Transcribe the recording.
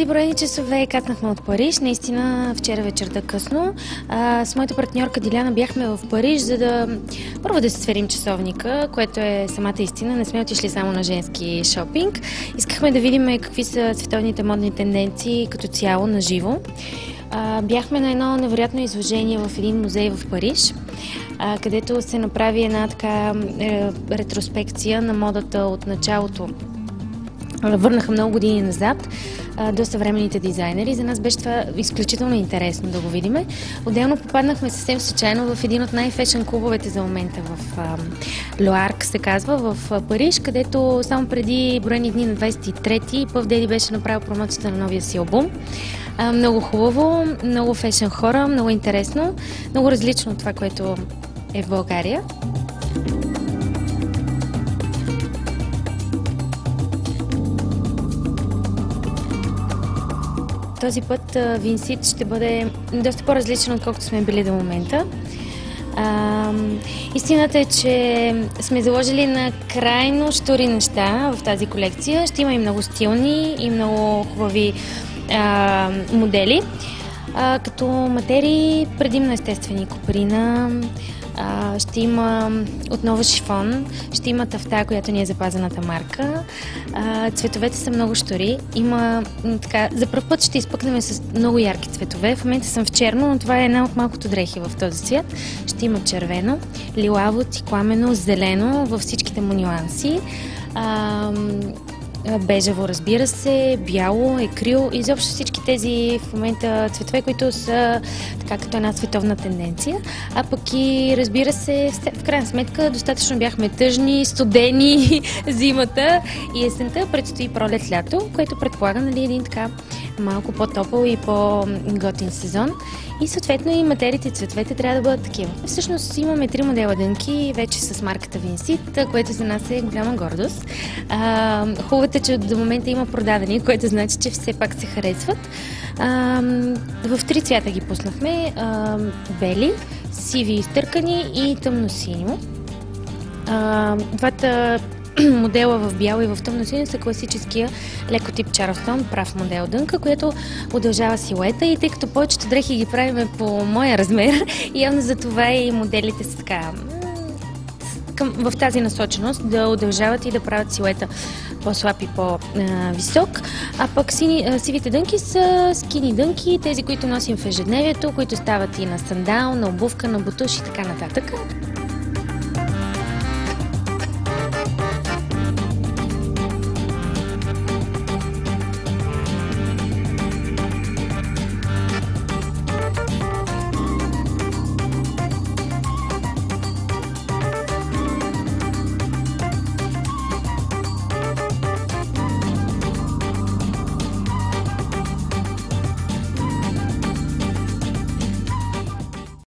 Преди броени часове кацнахме от Париж. Наистина вчера вечерта късно. С моята партньорка Диляна бяхме в Париж, за да първо да се сверим часовника, което е самата истина. Не сме отишли само на женски шопинг. Искахме да видим какви са световните модни тенденции като цяло на живо. Бяхме на едно невероятно изложение в един музей в Париж, където се направи една така ретроспекция на модата от началото. Върнаха много години назад до съвременните дизайнери. За нас беше това изключително интересно да го видим. Отделно попаднахме съвсем случайно в един от най-фешън клубовете за момента в Лоарк, се казва, в Париж, където само преди броени дни на 23-ти Пъв Деди беше направил промоцията на новия си албум. Много хубаво, много фешън хора, много интересно, много различно от това, което е в България. Този път Винсит ще бъде доста по-различен, отколкото сме били до момента. Истината е, че сме заложили на крайно щури неща в тази колекция. Ще има и много стилни и много хубави модели. Като материи предимно естествени коприна, ще има отново шифон, ще има тафта, която ни е запазената марка. Цветовете са много щури. За пръв път ще изпъкнем с много ярки цветове. В момента съм в черно, но това е една от малкото дрехи в този цвят. Ще има червено, лилаво, цикламено, зелено във всичките му нюанси. Бежево, разбира се, бяло, екрил, изобщо всички тези в момента цветове, които са така като една световна тенденция. А пък и, разбира се, в крайна сметка достатъчно бяхме тъжни, студени зимата и есента, предстои пролет-лято, което предполага един така малко по-топъл и по-готин сезон. И съответно и материите и цветовете трябва да бъдат такива. Всъщност имаме 3 модела дънки вече с марката Винсит, което за нас е голяма гордост. Хубавото е, че до момента има продадени, което значи, че все пак се харесват. В 3 цвята ги пуснахме. Бели, сиви изтъркани и тъмносиньо. Двата модела в бяло и в тъмно синьо са класическия леко тип Чарлстон, прав модел дънка, която удължава силуета, и тъй като повечето дрехи ги правим по моя размер, явно за това и моделите са така в тази насоченост да удължават и да правят силуета по-слаб и по-висок. А пък сивите дънки са скини дънки, тези, които носим в ежедневието, които стават и на сандал, на обувка, на бутуш и така нататък.